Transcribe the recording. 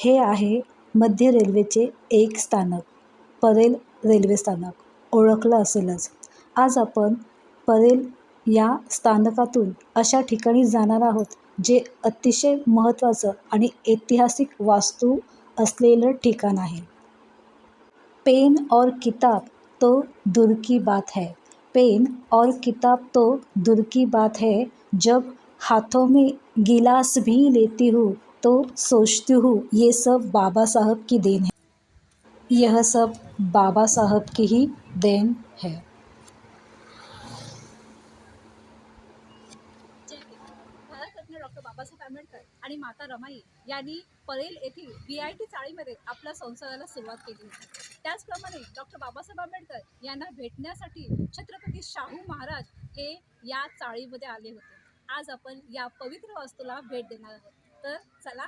हे आहे मध्य रेल्वेचे एक स्थानक, परेल रेल्वे स्थानक. ओळखलं असेलच. आज आपण परेल या स्थानकातून अशा ठिकाणी जाणार आहोत जे अतिशय महत्त्वाचं आणि ऐतिहासिक वास्तू असलेलं ठिकाण आहे. पेन और किताब तो दूर की बात है. पेन और किताब तो दूर की बात है. जब हाथों में गिलास भी लेती हूँ तो सोचती हूँ ये सब बाबा साहब की देन है. यह सब बाबा साहब की ही देन है. जय हिंद. भारतरत्न डॉक्टर बाबासाहेब आंबेडकर आणि माता रमाई यांनी परेल येथील BIT चाळीमध्ये आपल्या संसाराला सुरुवात केली होती. त्याचप्रमाणे डॉक्टर बाबासाहेब आंबेडकर यांना भेटण्यासाठी छत्रपती शाहू महाराज हे या चाळीमध्ये आले होते. आज आपण या पवित्र वास्तूला भेट देणार आहोत. तर चला